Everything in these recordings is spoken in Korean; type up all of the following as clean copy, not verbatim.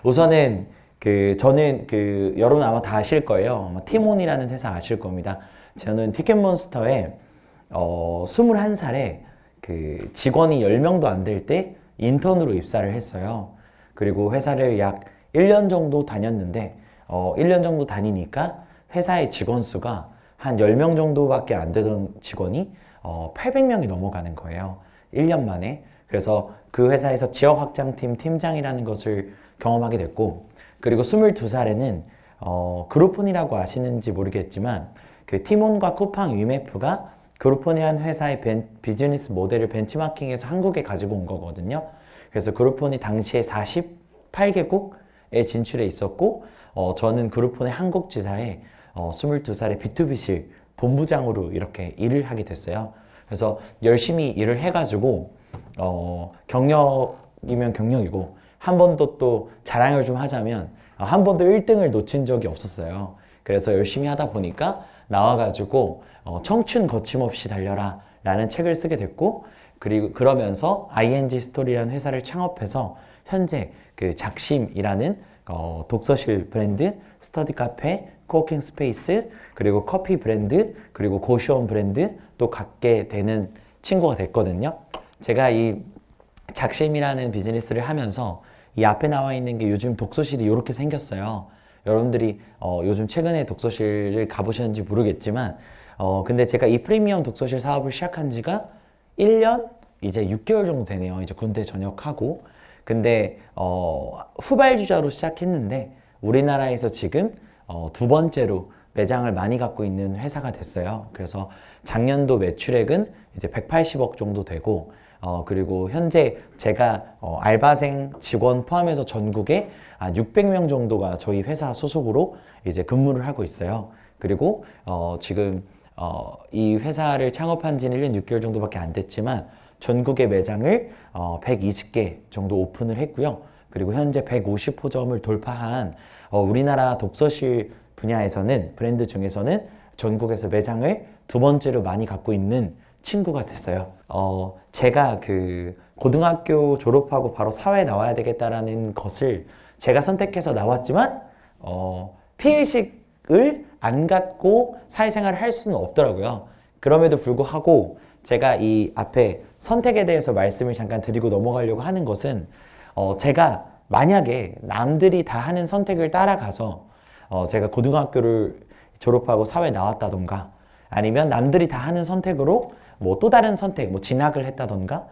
우선은 저는 여러분 아마 다 아실 거예요. 티몬이라는 회사 아실 겁니다. 저는 티켓몬스터에 21살에 직원이 10명도 안 될 때 인턴으로 입사를 했어요. 그리고 회사를 약 1년 정도 다녔는데 1년 정도 다니니까 회사의 직원 수가 한 10명 정도밖에 안 되던 직원이 800명이 넘어가는 거예요. 1년 만에. 그래서 그 회사에서 지역 확장팀 팀장이라는 것을 경험하게 됐고, 그리고 22살에는 그룹폰이라고 아시는지 모르겠지만 티몬과 쿠팡, 위메프가 그룹폰이라는 회사의 비즈니스 모델을 벤치마킹해서 한국에 가지고 온 거거든요. 그래서 그룹폰이 당시에 48개국에 진출해 있었고, 저는 그룹폰의 한국 지사에 22살에 B2B실 본부장으로 이렇게 일을 하게 됐어요. 그래서 열심히 일을 해가지고 경력이면 경력이고, 한 번도 또 자랑을 좀 하자면 한 번도 1등을 놓친 적이 없었어요. 그래서 열심히 하다 보니까 나와가지고 청춘 거침없이 달려라 라는 책을 쓰게 됐고, 그리고 그러면서 ING 스토리라는 회사를 창업해서 현재 작심이라는 독서실 브랜드, 스터디 카페, 코워킹 스페이스, 그리고 커피 브랜드, 그리고 고시원 브랜드 또 갖게 되는 친구가 됐거든요. 제가 이 작심이라는 비즈니스를 하면서 이 앞에 나와 있는 게 요즘 독서실이 이렇게 생겼어요. 여러분들이 요즘 최근에 독서실을 가보셨는지 모르겠지만 근데 제가 이 프리미엄 독서실 사업을 시작한 지가 1년 이제 6개월 정도 되네요. 이제 군대 전역하고. 근데 후발주자로 시작했는데 우리나라에서 지금 두 번째로 매장을 많이 갖고 있는 회사가 됐어요. 그래서 작년도 매출액은 이제 180억 정도 되고, 그리고 현재 제가 알바생 직원 포함해서 전국에 한 600명 정도가 저희 회사 소속으로 이제 근무를 하고 있어요. 그리고 지금 이 회사를 창업한 지는 1년 6개월 정도밖에 안 됐지만 전국의 매장을 120개 정도 오픈을 했고요. 그리고 현재 150호점을 돌파한 우리나라 독서실 분야에서는, 브랜드 중에서는 전국에서 매장을 두 번째로 많이 갖고 있는 친구가 됐어요. 제가 고등학교 졸업하고 바로 사회에 나와야 되겠다라는 것을 제가 선택해서 나왔지만 피해의식을 안 갖고 사회생활을 할 수는 없더라고요. 그럼에도 불구하고 제가 이 앞에 선택에 대해서 말씀을 잠깐 드리고 넘어가려고 하는 것은 제가 만약에 남들이 다 하는 선택을 따라가서 제가 고등학교를 졸업하고 사회에 나왔다던가, 아니면 남들이 다 하는 선택으로 뭐 또 다른 선택, 뭐 진학을 했다던가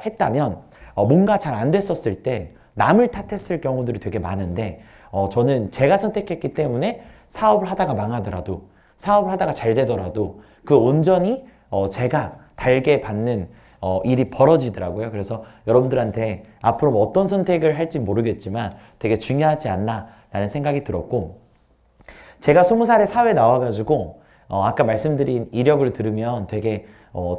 했다면 뭔가 잘 안 됐었을 때 남을 탓했을 경우들이 되게 많은데, 저는 제가 선택했기 때문에 사업을 하다가 망하더라도, 사업을 하다가 잘 되더라도 그 온전히 제가 달게 받는 일이 벌어지더라고요. 그래서 여러분들한테 앞으로 뭐 어떤 선택을 할지 모르겠지만 되게 중요하지 않나 라는 생각이 들었고, 제가 20살에 사회에 나와가지고 아까 말씀드린 이력을 들으면 되게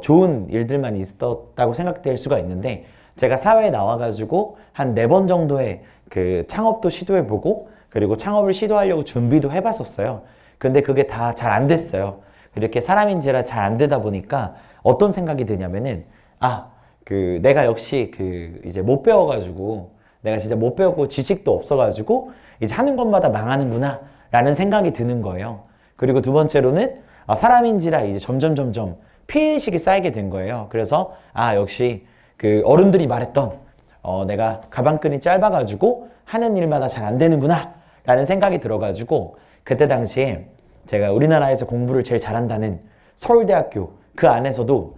좋은 일들만 있었다고 생각될 수가 있는데, 제가 사회에 나와가지고 한 4번 정도의 창업도 시도해보고, 그리고 창업을 시도하려고 준비도 해봤었어요. 근데 그게 다 잘 안 됐어요. 이렇게 사람인지라 잘 안 되다 보니까 어떤 생각이 드냐면은, 내가 역시 이제 못 배워가지고, 내가 진짜 못 배웠고 지식도 없어가지고 이제 하는 것마다 망하는구나 라는 생각이 드는 거예요. 그리고 두 번째로는 사람인지라 이제 점점 피해의식이 쌓이게 된 거예요. 그래서 역시 어른들이 말했던 내가 가방끈이 짧아가지고 하는 일마다 잘 안 되는구나 라는 생각이 들어가지고, 그때 당시에 제가 우리나라에서 공부를 제일 잘한다는 서울대학교 그 안에서도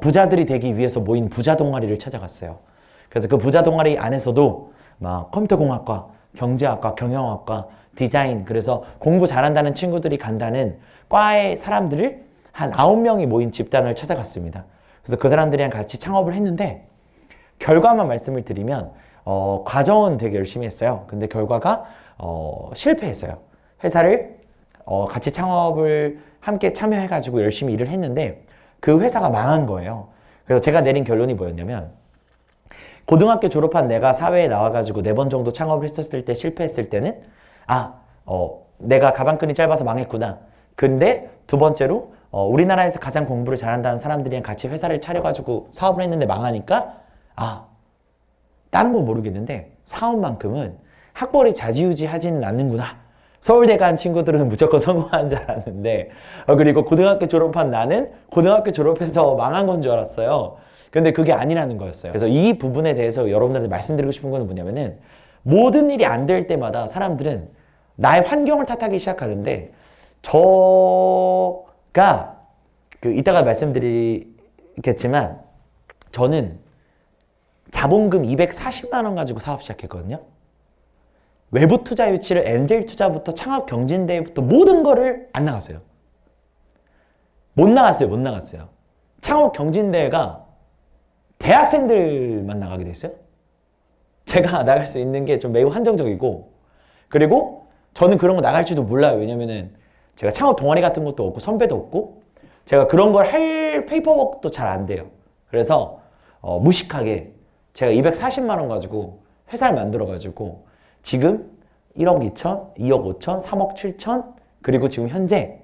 부자들이 되기 위해서 모인 부자 동아리를 찾아갔어요. 그래서 그 부자 동아리 안에서도 막 컴퓨터공학과, 경제학과, 경영학과, 디자인, 그래서 공부 잘한다는 친구들이 간다는 과의 사람들을 한 9명이 모인 집단을 찾아갔습니다. 그래서 그 사람들이랑 같이 창업을 했는데, 결과만 말씀을 드리면 과정은 되게 열심히 했어요. 근데 결과가 실패했어요. 회사를 같이 창업을 함께 참여해가지고 열심히 일을 했는데 그 회사가 망한 거예요. 그래서 제가 내린 결론이 뭐였냐면, 고등학교 졸업한 내가 사회에 나와가지고 4번 정도 창업을 했었을 때 실패했을 때는 내가 가방끈이 짧아서 망했구나. 근데 두 번째로 우리나라에서 가장 공부를 잘한다는 사람들이랑 같이 회사를 차려가지고 사업을 했는데 망하니까 다른 건 모르겠는데 사업만큼은 학벌이 좌지우지하지는 않는구나. 서울대 간 친구들은 무조건 성공하는 줄 알았는데 그리고 고등학교 졸업한 나는 고등학교 졸업해서 망한 건 줄 알았어요. 근데 그게 아니라는 거였어요. 그래서 이 부분에 대해서 여러분들한테 말씀드리고 싶은 건 뭐냐면은 모든 일이 안 될 때마다 사람들은 나의 환경을 탓하기 시작하는데 저가 이따가 말씀드리겠지만 저는 자본금 240만 원 가지고 사업 시작했거든요. 외부 투자 유치를 엔젤 투자부터 창업 경진대회부터 모든 거를 안 나갔어요. 못 나갔어요. 창업 경진대회가 대학생들만 나가게 됐어요. 제가 나갈 수 있는 게 좀 매우 한정적이고 그리고 저는 그런 거 나갈지도 몰라요. 왜냐면은 제가 창업 동아리 같은 것도 없고 선배도 없고 제가 그런 걸 할 페이퍼워크도 잘 안 돼요. 그래서 무식하게 제가 240만 원 가지고 회사를 만들어가지고 지금 1억 2천, 2억 5천, 3억 7천 그리고 지금 현재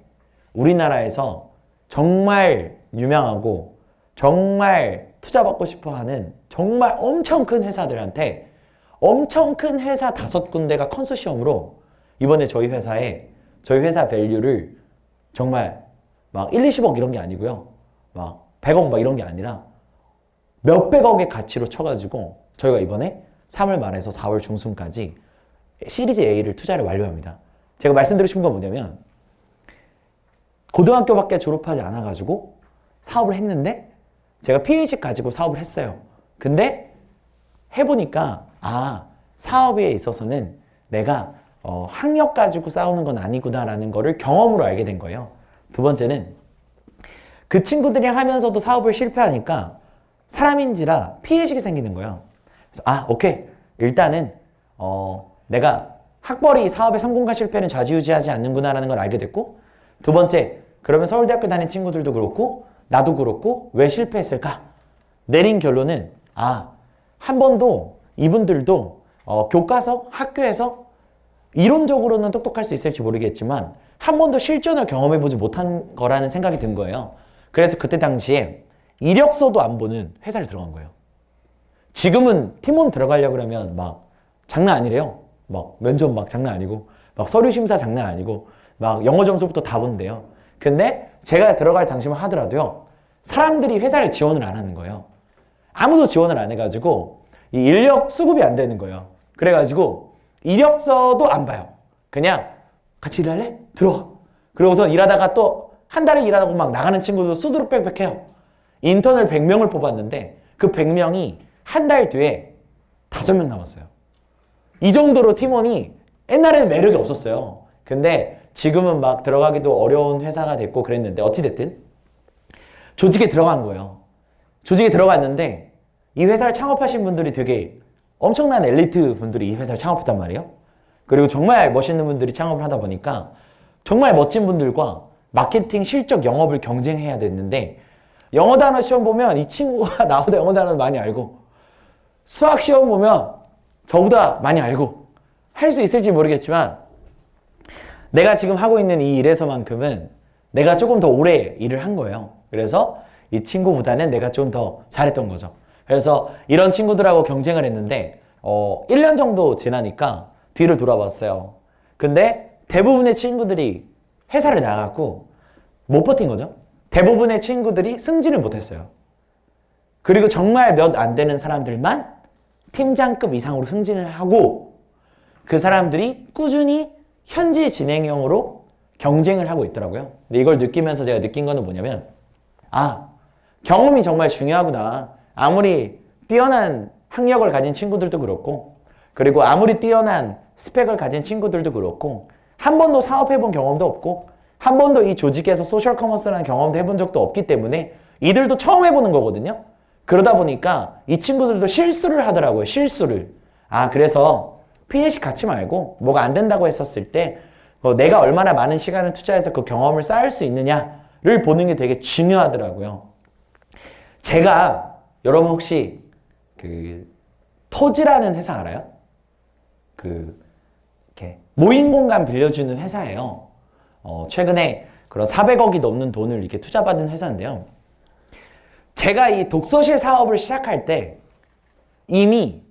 우리나라에서 정말 유명하고 정말 투자받고 싶어하는 정말 엄청 큰 회사들한테 엄청 큰 회사 5군데가 컨소시엄으로 이번에 저희 회사 밸류를 정말 막 1, 20억 이런 게 아니고요. 막 100억 막 이런 게 아니라 몇백억의 가치로 쳐가지고 저희가 이번에 3월 말에서 4월 중순까지 시리즈 A를 투자를 완료합니다. 제가 말씀드리고 싶은 건 뭐냐면 고등학교밖에 졸업하지 않아가지고 사업을 했는데 제가 PhD 가지고 사업을 했어요. 근데 해보니까 사업에 있어서는 내가 학력 가지고 싸우는 건 아니구나라는 거를 경험으로 알게 된 거예요. 두 번째는 그 친구들이랑 하면서도 사업을 실패하니까 사람인지라 피해의식이 생기는 거예요. 그래서 오케이. 일단은 내가 학벌이 사업의 성공과 실패는 좌지우지하지 않는구나라는 걸 알게 됐고 두 번째, 그러면 서울대학교 다닌 친구들도 그렇고 나도 그렇고 왜 실패했을까? 내린 결론은 한 번도 이분들도 교과서, 학교에서 이론적으로는 똑똑할 수 있을지 모르겠지만 한 번도 실전을 경험해보지 못한 거라는 생각이 든 거예요. 그래서 그때 당시에 이력서도 안 보는 회사를 들어간 거예요. 지금은 팀원 들어가려고 그러면 막 장난 아니래요. 막 면접 막 장난 아니고 막 서류 심사 장난 아니고 막 영어 점수부터 다 본대요. 근데 제가 들어갈 당시만 하더라도요. 사람들이 회사를 지원을 안 하는 거예요. 아무도 지원을 안 해가지고 이 인력 수급이 안 되는 거예요. 그래가지고 이력서도 안 봐요. 그냥 같이 일할래? 들어와. 그러고서 일하다가 또 한 달에 일하고 막 나가는 친구도 수두룩 빽빽해요. 인턴을 100명을 뽑았는데 그 100명이 한 달 뒤에 5명 남았어요. 이 정도로 팀원이 옛날에는 매력이 없었어요. 근데 지금은 막 들어가기도 어려운 회사가 됐고 그랬는데 어찌됐든 조직에 들어간 거예요. 조직에 들어갔는데 이 회사를 창업하신 분들이 되게 엄청난 엘리트 분들이 이 회사를 창업했단 말이에요. 그리고 정말 멋있는 분들이 창업을 하다 보니까 정말 멋진 분들과 마케팅, 실적, 영업을 경쟁해야 됐는데 영어 단어 시험 보면 이 친구가 나보다 영어 단어를 많이 알고 수학 시험 보면 저보다 많이 알고 할 수 있을지 모르겠지만 내가 지금 하고 있는 이 일에서만큼은 내가 조금 더 오래 일을 한 거예요. 그래서 이 친구보다는 내가 좀 더 잘했던 거죠. 그래서 이런 친구들하고 경쟁을 했는데 1년 정도 지나니까 뒤를 돌아봤어요. 근데 대부분의 친구들이 회사를 나갔고 못 버틴 거죠. 대부분의 친구들이 승진을 못했어요. 그리고 정말 몇 안 되는 사람들만 팀장급 이상으로 승진을 하고 그 사람들이 꾸준히 현지 진행형으로 경쟁을 하고 있더라고요. 근데 이걸 느끼면서 제가 느낀 거는 뭐냐면 경험이 정말 중요하구나. 아무리 뛰어난 학력을 가진 친구들도 그렇고 그리고 아무리 뛰어난 스펙을 가진 친구들도 그렇고 한 번도 사업해본 경험도 없고 한 번도 이 조직에서 소셜 커머스라는 경험도 해본 적도 없기 때문에 이들도 처음 해보는 거거든요. 그러다 보니까 이 친구들도 실수를 하더라고요. 실수를. 그래서 피해식 갖지 말고 뭐가 안 된다고 했었을 때 내가 얼마나 많은 시간을 투자해서 그 경험을 쌓을 수 있느냐를 보는 게 되게 중요하더라고요. 제가 여러분 혹시 토지라는 회사 알아요? 이렇게 모임 공간 빌려주는 회사예요. 최근에 그런 400억이 넘는 돈을 이렇게 투자받은 회사인데요. 제가 이 독서실 사업을 시작할 때 이미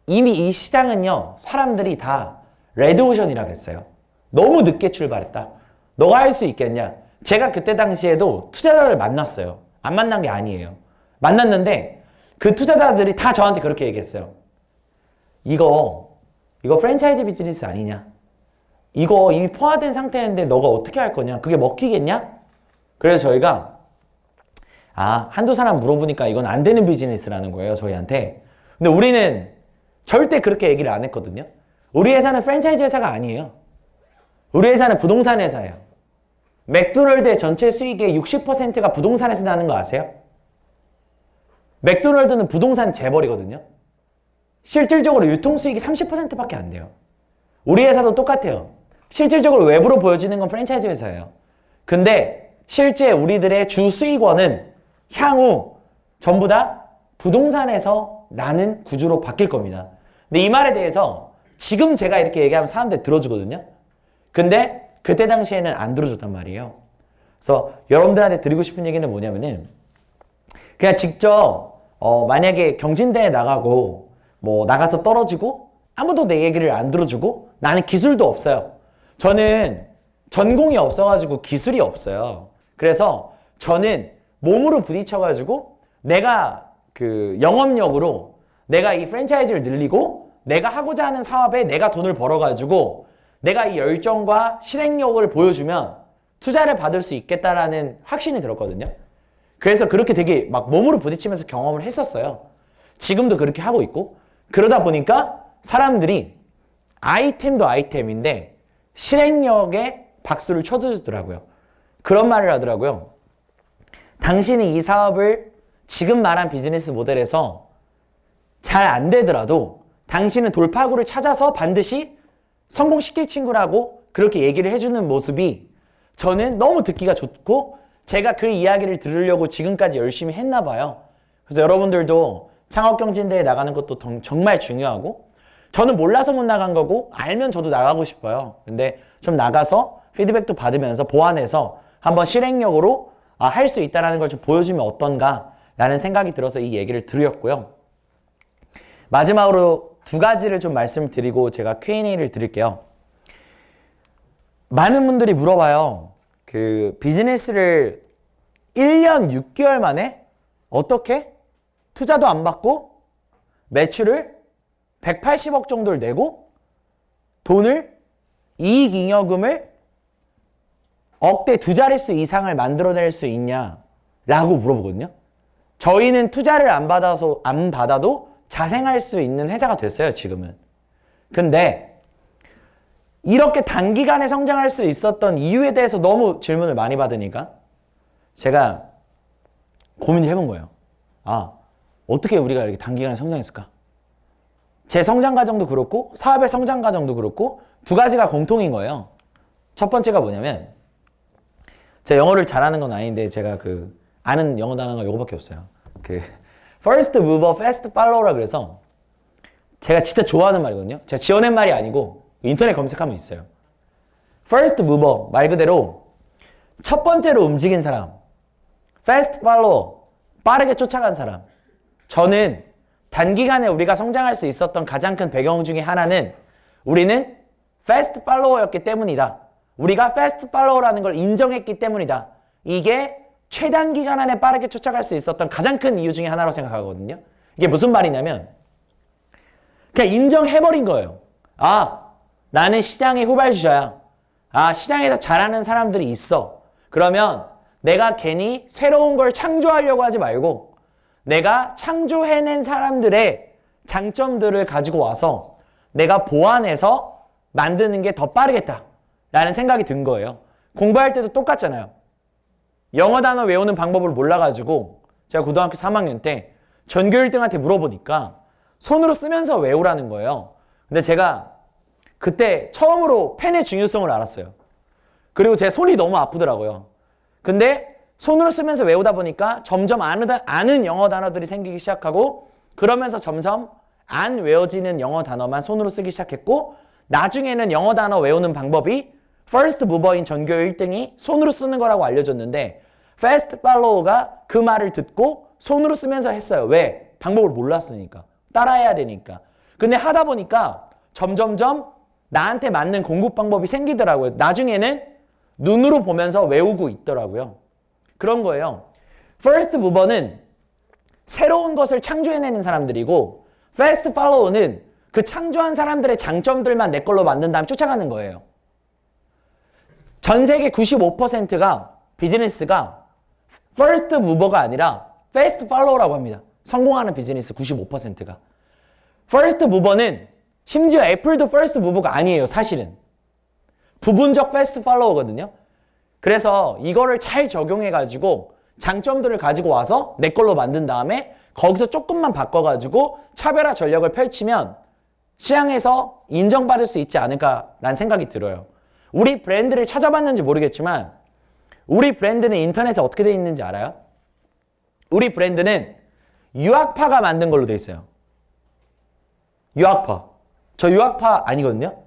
이미 이 시장은요, 사람들이 다 레드오션이라 그랬어요. 너무 늦게 출발했다. 너가 할 수 있겠냐? 제가 그때 당시에도 투자자를 만났어요. 안 만난 게 아니에요. 만났는데 그 투자자들이 다 저한테 그렇게 얘기했어요. 이거 프랜차이즈 비즈니스 아니냐? 이거 이미 포화된 상태인데 너가 어떻게 할 거냐? 그게 먹히겠냐? 그래서 저희가 한두 사람 물어보니까 이건 안 되는 비즈니스라는 거예요, 저희한테. 근데 우리는 절대 그렇게 얘기를 안 했거든요. 우리 회사는 프랜차이즈 회사가 아니에요. 우리 회사는 부동산 회사예요. 맥도날드의 전체 수익의 60%가 부동산에서 나는 거 아세요? 맥도날드는 부동산 재벌이거든요. 실질적으로 유통 수익이 30%밖에 안 돼요. 우리 회사도 똑같아요. 실질적으로 외부로 보여지는 건 프랜차이즈 회사예요. 근데 실제 우리들의 주 수익원은 향후 전부 다 부동산에서 나는 구조로 바뀔 겁니다. 근데 이 말에 대해서 지금 제가 이렇게 얘기하면 사람들이 들어주거든요. 근데 그때 당시에는 안 들어줬단 말이에요. 그래서 여러분들한테 드리고 싶은 얘기는 뭐냐면은 그냥 직접 만약에 경진대회 나가고 뭐 나가서 떨어지고 아무도 내 얘기를 안 들어주고 나는 기술도 없어요. 저는 전공이 없어가지고 기술이 없어요. 그래서 저는 몸으로 부딪혀가지고 내가 그 영업력으로 내가 이 프랜차이즈를 늘리고 내가 하고자 하는 사업에 내가 돈을 벌어가지고 내가 이 열정과 실행력을 보여주면 투자를 받을 수 있겠다라는 확신이 들었거든요. 그래서 그렇게 되게 막 몸으로 부딪히면서 경험을 했었어요. 지금도 그렇게 하고 있고 그러다 보니까 사람들이 아이템도 아이템인데 실행력에 박수를 쳐주더라고요. 그런 말을 하더라고요. 당신이 이 사업을 지금 말한 비즈니스 모델에서 잘 안 되더라도 당신은 돌파구를 찾아서 반드시 성공시킬 친구라고 그렇게 얘기를 해주는 모습이 저는 너무 듣기가 좋고 제가 그 이야기를 들으려고 지금까지 열심히 했나 봐요. 그래서 여러분들도 창업경진대회 나가는 것도 정말 중요하고 저는 몰라서 못 나간 거고 알면 저도 나가고 싶어요. 근데 좀 나가서 피드백도 받으면서 보완해서 한번 실행력으로 할 수 있다는 걸 좀 보여주면 어떤가 라는 생각이 들어서 이 얘기를 드렸고요. 마지막으로 두 가지를 좀 말씀드리고 제가 Q&A를 드릴게요. 많은 분들이 물어봐요. 그 비즈니스를 1년 6개월 만에 어떻게 투자도 안 받고 매출을 180억 정도를 내고 돈을 이익잉여금을 억대 두 자릿수 이상을 만들어낼 수 있냐라고 물어보거든요. 저희는 투자를 안 받아도 자생할 수 있는 회사가 됐어요, 지금은. 근데 이렇게 단기간에 성장할 수 있었던 이유에 대해서 너무 질문을 많이 받으니까 제가 고민을 해본 거예요. 어떻게 우리가 이렇게 단기간에 성장했을까? 제 성장 과정도 그렇고 사업의 성장 과정도 그렇고 두 가지가 공통인 거예요. 첫 번째가 뭐냐면 제가 영어를 잘하는 건 아닌데 제가 아는 영어 단어가 이거밖에 없어요. First mover, fast follower라 그래서 제가 진짜 좋아하는 말이거든요. 제가 지어낸 말이 아니고 인터넷 검색하면 있어요. First mover 말 그대로 첫 번째로 움직인 사람, fast follower 빠르게 쫓아간 사람. 저는 단기간에 우리가 성장할 수 있었던 가장 큰 배경 중에 하나는 우리는 fast follower였기 때문이다. 우리가 fast follower라는 걸 인정했기 때문이다. 이게 최단기간 안에 빠르게 쫓아갈 수 있었던 가장 큰 이유 중에 하나라고 생각하거든요. 이게 무슨 말이냐면 그냥 인정해버린 거예요. 나는 시장의 후발주자야. 시장에서 잘하는 사람들이 있어. 그러면 내가 괜히 새로운 걸 창조하려고 하지 말고 내가 창조해낸 사람들의 장점들을 가지고 와서 내가 보완해서 만드는 게 더 빠르겠다 라는 생각이 든 거예요. 공부할 때도 똑같잖아요. 영어 단어 외우는 방법을 몰라가지고 제가 고등학교 3학년 때 전교 1등한테 물어보니까 손으로 쓰면서 외우라는 거예요. 근데 제가 그때 처음으로 펜의 중요성을 알았어요. 그리고 제 손이 너무 아프더라고요. 근데 손으로 쓰면서 외우다 보니까 점점 아는 영어 단어들이 생기기 시작하고 그러면서 점점 안 외워지는 영어 단어만 손으로 쓰기 시작했고 나중에는 영어 단어 외우는 방법이 First mover인 전교 1등이 손으로 쓰는 거라고 알려줬는데 Fast follower가 그 말을 듣고 손으로 쓰면서 했어요. 왜? 방법을 몰랐으니까. 따라해야 되니까. 근데 하다 보니까 점점점 나한테 맞는 공급 방법이 생기더라고요. 나중에는 눈으로 보면서 외우고 있더라고요. 그런 거예요. First mover는 새로운 것을 창조해내는 사람들이고 Fast follower는 그 창조한 사람들의 장점들만 내 걸로 만든 다음에 쫓아가는 거예요. 전 세계 95%가 비즈니스가 First mover가 아니라 Fast follower라고 합니다. 성공하는 비즈니스 95%가. First mover는 심지어 애플도 First mover가 아니에요. 사실은. 부분적 Fast follower거든요. 그래서 이거를 잘 적용해가지고 장점들을 가지고 와서 내 걸로 만든 다음에 거기서 조금만 바꿔가지고 차별화 전략을 펼치면 시장에서 인정받을 수 있지 않을까라는 생각이 들어요. 우리 브랜드를 찾아봤는지 모르겠지만 우리 브랜드는 인터넷에 어떻게 돼 있는지 알아요? 우리 브랜드는 유학파가 만든 걸로 돼 있어요. 유학파. 저 유학파 아니거든요.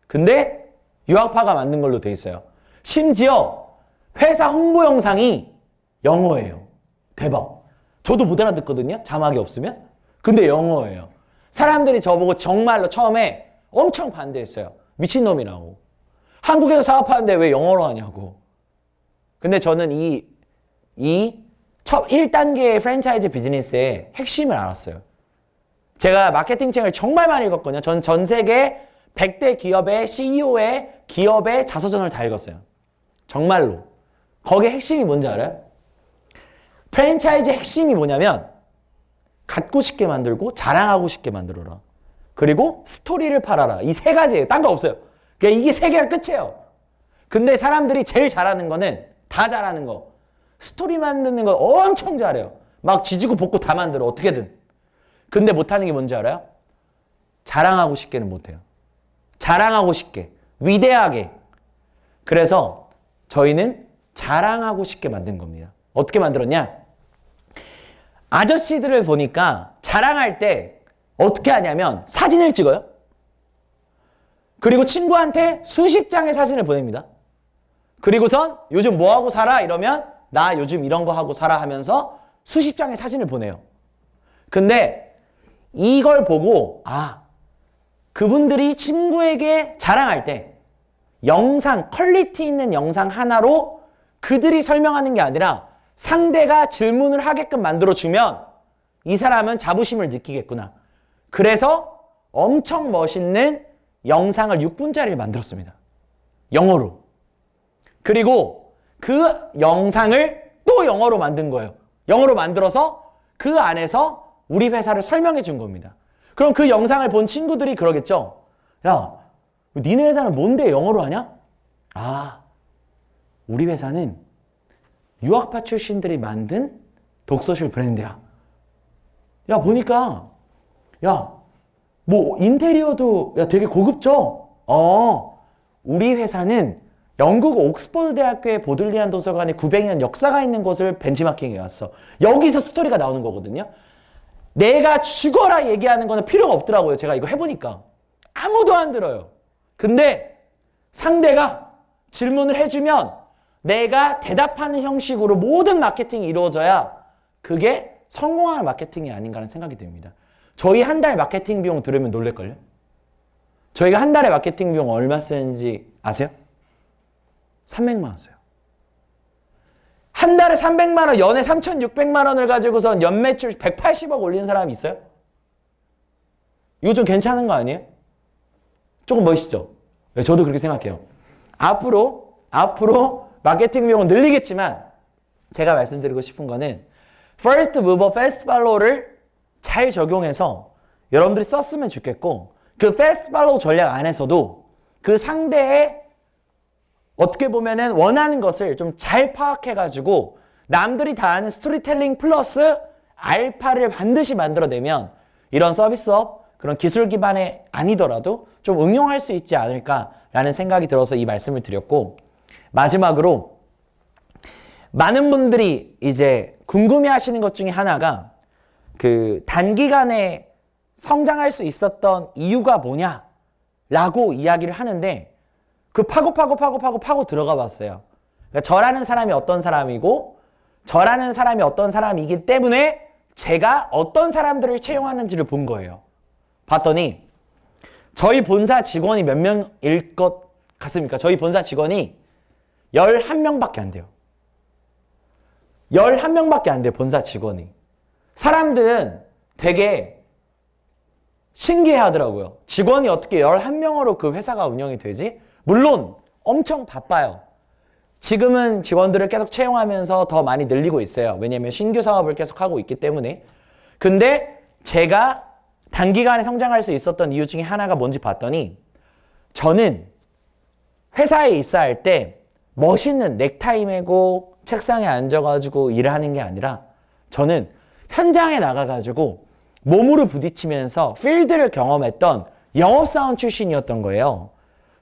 근데 유학파가 만든 걸로 돼 있어요. 심지어 회사 홍보 영상이 영어예요. 대박. 저도 못 알아듣거든요. 자막이 없으면. 근데 영어예요. 사람들이 저보고 정말로 처음에 엄청 반대했어요. 미친놈이라고. 한국에서 사업하는데 왜 영어로 하냐고. 근데 저는 첫 1단계의 프랜차이즈 비즈니스의 핵심을 알았어요. 제가 마케팅 책을 정말 많이 읽었거든요. 전 전 세계 100대 기업의 CEO의 기업의 자서전을 다 읽었어요. 정말로. 거기에 핵심이 뭔지 알아요? 프랜차이즈 핵심이 뭐냐면 갖고 싶게 만들고 자랑하고 싶게 만들어라. 그리고 스토리를 팔아라. 이 세 가지예요. 딴 거 없어요. 그러니까 이게 세 개가 끝이에요. 근데 사람들이 제일 잘하는 거는 다 잘하는 거. 스토리 만드는 거 엄청 잘해요. 막 지지고 볶고 다 만들어. 어떻게든. 근데 못하는 게 뭔지 알아요? 자랑하고 싶게는 못해요. 자랑하고 싶게. 위대하게. 그래서 저희는 자랑하고 싶게 만든 겁니다. 어떻게 만들었냐? 아저씨들을 보니까 자랑할 때 어떻게 하냐면 사진을 찍어요. 그리고 친구한테 수십 장의 사진을 보냅니다. 그리고선 요즘 뭐하고 살아? 이러면 나 요즘 이런 거 하고 살아 하면서 수십 장의 사진을 보내요. 근데 이걸 보고 그분들이 친구에게 자랑할 때 영상, 퀄리티 있는 영상 하나로 그들이 설명하는 게 아니라 상대가 질문을 하게끔 만들어주면 이 사람은 자부심을 느끼겠구나. 그래서 엄청 멋있는 영상을 6분짜리를 만들었습니다. 영어로. 그리고 그 영상을 또 영어로 만든 거예요. 영어로 만들어서 그 안에서 우리 회사를 설명해 준 겁니다. 그럼 그 영상을 본 친구들이 그러겠죠. 야, 니네 회사는 뭔데 영어로 하냐? 우리 회사는 유학파 출신들이 만든 독서실 브랜드야. 야, 보니까 뭐 인테리어도 되게 고급져. 우리 회사는 영국 옥스퍼드 대학교의 보들리안 도서관에 900년 역사가 있는 곳을 벤치마킹해 왔어. 여기서 스토리가 나오는 거거든요. 내가 죽어라 얘기하는 거는 필요가 없더라고요. 제가 이거 해보니까. 아무도 안 들어요. 근데 상대가 질문을 해주면 내가 대답하는 형식으로 모든 마케팅이 이루어져야 그게 성공하는 마케팅이 아닌가 하는 생각이 듭니다. 저희 한 달 마케팅 비용 들으면 놀랄걸요? 저희가 한 달에 마케팅 비용 얼마 쓰는지 아세요? 300만 원 써요. 한 달에 300만 원, 연에 3,600만 원을 가지고선 연매출 180억 올리는 사람이 있어요? 이거 좀 괜찮은 거 아니에요? 조금 멋있죠? 네, 저도 그렇게 생각해요. 앞으로 마케팅 비용은 늘리겠지만 제가 말씀드리고 싶은 거는 First Mover, Fast Follower를 잘 적용해서 여러분들이 썼으면 좋겠고 그 Fast Follow 전략 안에서도 그 상대의 어떻게 보면은 원하는 것을 좀 잘 파악해가지고 남들이 다 아는 스토리텔링 플러스 알파를 반드시 만들어내면 이런 서비스업, 그런 기술 기반의 아니더라도 좀 응용할 수 있지 않을까라는 생각이 들어서 이 말씀을 드렸고 마지막으로 많은 분들이 이제 궁금해 하시는 것 중에 하나가 그 단기간에 성장할 수 있었던 이유가 뭐냐라고 이야기를 하는데 그 파고 들어가 봤어요. 그러니까 저라는 사람이 어떤 사람이고 저라는 사람이 어떤 사람이기 때문에 제가 어떤 사람들을 채용하는지를 본 거예요. 봤더니 저희 본사 직원이 몇 명일 것 같습니까? 저희 본사 직원이 11명밖에 안 돼요. 11명밖에 안 돼요, 본사 직원이. 사람들은 되게 신기해하더라고요. 직원이 어떻게 11명으로 그 회사가 운영이 되지? 물론 엄청 바빠요. 지금은 직원들을 계속 채용하면서 더 많이 늘리고 있어요. 왜냐하면 신규 사업을 계속 하고 있기 때문에. 근데 제가 단기간에 성장할 수 있었던 이유 중에 하나가 뭔지 봤더니 저는 회사에 입사할 때 멋있는 넥타이 매고 책상에 앉아가지고 일을 하는 게 아니라 저는 현장에 나가가지고 몸으로 부딪히면서 필드를 경험했던 영업사원 출신이었던 거예요.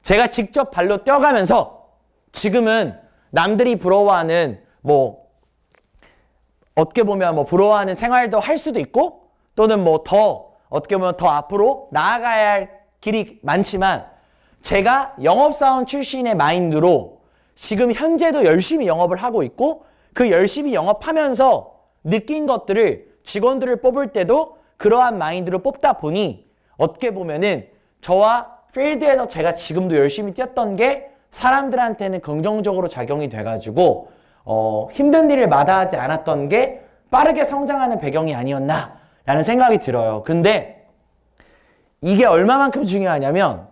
제가 직접 발로 뛰어가면서 지금은 남들이 부러워하는 어떻게 보면 부러워하는 생활도 할 수도 있고 또는 더 어떻게 보면 더 앞으로 나아가야 할 길이 많지만 제가 영업사원 출신의 마인드로 지금 현재도 열심히 영업을 하고 있고 그 열심히 영업하면서 느낀 것들을 직원들을 뽑을 때도 그러한 마인드로 뽑다 보니 어떻게 보면은 저와 필드에서 제가 지금도 열심히 뛰었던 게 사람들한테는 긍정적으로 작용이 돼가지고 힘든 일을 마다하지 않았던 게 빠르게 성장하는 배경이 아니었나 라는 생각이 들어요. 근데 이게 얼마만큼 중요하냐면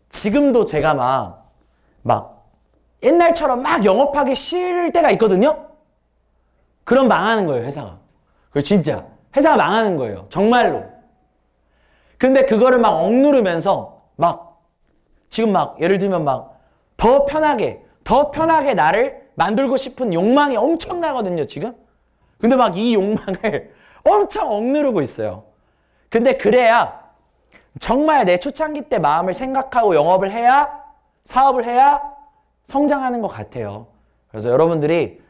지금도 제가 막 옛날처럼 막 영업하기 싫을 때가 있거든요. 그럼 망하는 거예요, 회사가. 진짜 회사가 망하는 거예요. 정말로. 근데 그거를 막 억누르면서 지금 예를 들면 더 편하게 나를 만들고 싶은 욕망이 엄청나거든요, 지금. 근데 이 욕망을 엄청 억누르고 있어요. 근데 그래야 정말 내 초창기 때 마음을 생각하고 영업을 해야 사업을 해야 성장하는 것 같아요. 그래서 여러분들이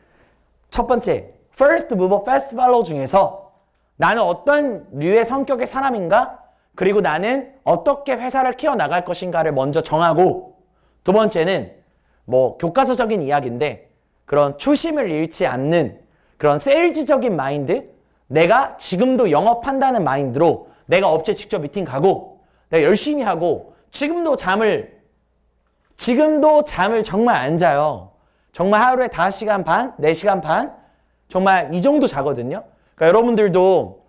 첫 번째 First Mover, Fast Follow 중에서 나는 어떤 류의 성격의 사람인가? 그리고 나는 어떻게 회사를 키워나갈 것인가를 먼저 정하고 두 번째는 교과서적인 이야기인데 그런 초심을 잃지 않는 그런 세일즈적인 마인드 내가 지금도 영업한다는 마인드로 내가 업체 직접 미팅 가고 내가 열심히 하고 지금도 잠을 정말 안 자요. 정말 하루에 5시간 반, 4시간 반 정말 이 정도 자거든요. 그러니까 여러분들도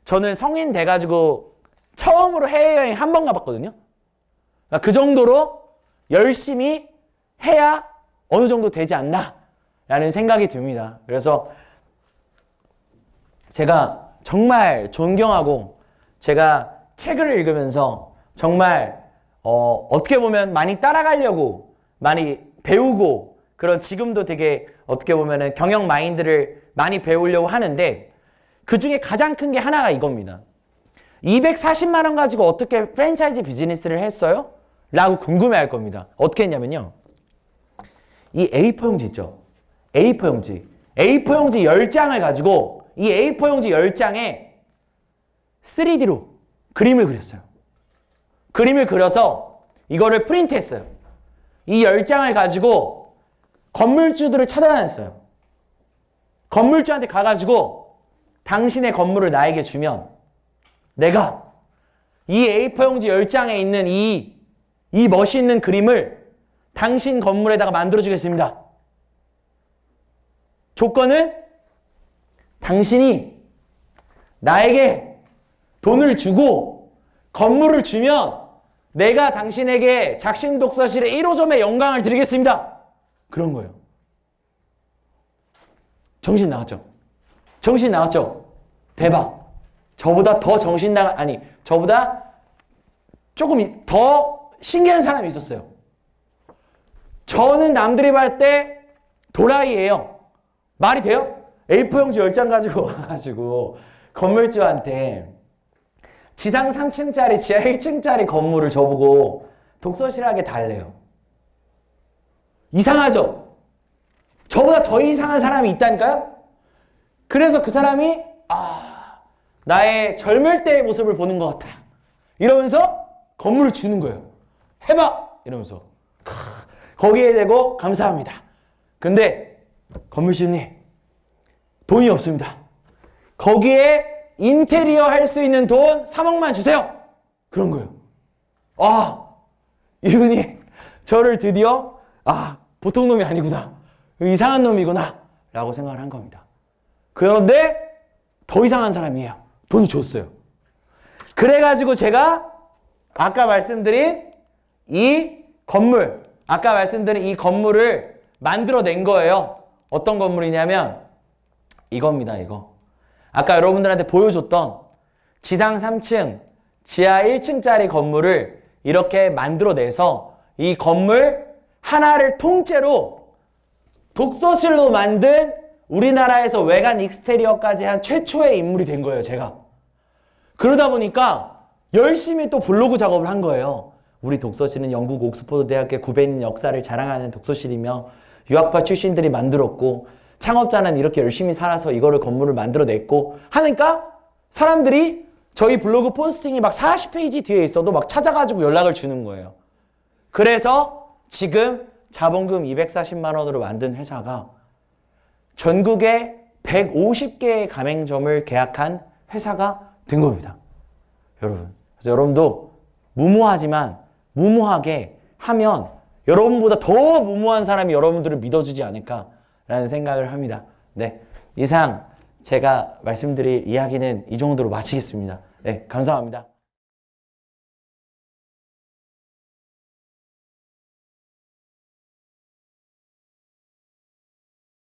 저는 성인 돼가지고 처음으로 해외여행 한 번 가봤거든요. 그러니까 그 정도로 열심히 해야 어느 정도 되지 않나 라는 생각이 듭니다. 그래서 제가 정말 존경하고 제가 책을 읽으면서 정말 어떻게 보면 많이 따라가려고 많이 배우고 그런 지금도 되게 어떻게 보면은 경영 마인드를 많이 배우려고 하는데 그 중에 가장 큰 게 하나가 이겁니다. 240만 원 가지고 어떻게 프랜차이즈 비즈니스를 했어요? 라고 궁금해할 겁니다. 어떻게 했냐면요. 이 A4 용지 있죠? A4 용지. A4 용지 10장을 가지고 이 A4 용지 10장에 3D로 그림을 그렸어요. 그림을 그려서 이거를 프린트했어요. 이 10장을 가지고 건물주들을 찾아다녔어요. 건물주한테 가가지고 당신의 건물을 나에게 주면 내가 이 A4 용지 10장에 있는 이 멋있는 그림을 당신 건물에다가 만들어주겠습니다. 조건은 당신이 나에게 돈을 주고 건물을 주면 내가 당신에게 작심독서실의 1호점의 영광을 드리겠습니다. 그런 거예요. 정신 나갔죠? 정신 나갔죠? 대박. 저보다 더 저보다 조금 더 신기한 사람이 있었어요. 저는 남들이 볼 때 도라이예요. 말이 돼요? A4 용지 10장 가지고 와가지고 건물주한테 지상 3층짜리 지하 1층짜리 건물을 저보고 독서실하게 달래요. 이상하죠? 저보다 더 이상한 사람이 있다니까요? 그래서 그 사람이 나의 젊을 때의 모습을 보는 것 같다. 이러면서 건물을 주는 거예요. 해봐! 이러면서 거기에 대고 감사합니다. 근데 건물주님 돈이 없습니다. 거기에 인테리어 할 수 있는 돈 3억만 주세요. 그런 거예요. 아, 이분이 저를 드디어 보통 놈이 아니구나. 이상한 놈이구나. 라고 생각을 한 겁니다. 그런데 더 이상한 사람이에요. 돈을 줬어요. 그래가지고 제가 아까 말씀드린 이 건물을 만들어낸 거예요. 어떤 건물이냐면 이겁니다. 이거. 아까 여러분들한테 보여줬던 지상 3층, 지하 1층짜리 건물을 이렇게 만들어내서 이 건물 하나를 통째로 독서실로 만든 우리나라에서 외관 익스테리어까지 한 최초의 인물이 된 거예요, 제가. 그러다 보니까 열심히 또 블로그 작업을 한 거예요. 우리 독서실은 영국 옥스퍼드 대학의 900년 역사를 자랑하는 독서실이며 유학파 출신들이 만들었고 창업자는 이렇게 열심히 살아서 이거를 건물을 만들어냈고 하니까 사람들이 저희 블로그 포스팅이 막 40페이지 뒤에 있어도 막 찾아가지고 연락을 주는 거예요. 그래서 지금 자본금 240만 원으로 만든 회사가 전국에 150개의 가맹점을 계약한 회사가 된 겁니다. 여러분. 그래서 여러분도 무모하지만 무모하게 하면 여러분보다 더 무모한 사람이 여러분들을 믿어주지 않을까라는 생각을 합니다. 네. 이상 제가 말씀드릴 이야기는 이 정도로 마치겠습니다. 네. 감사합니다.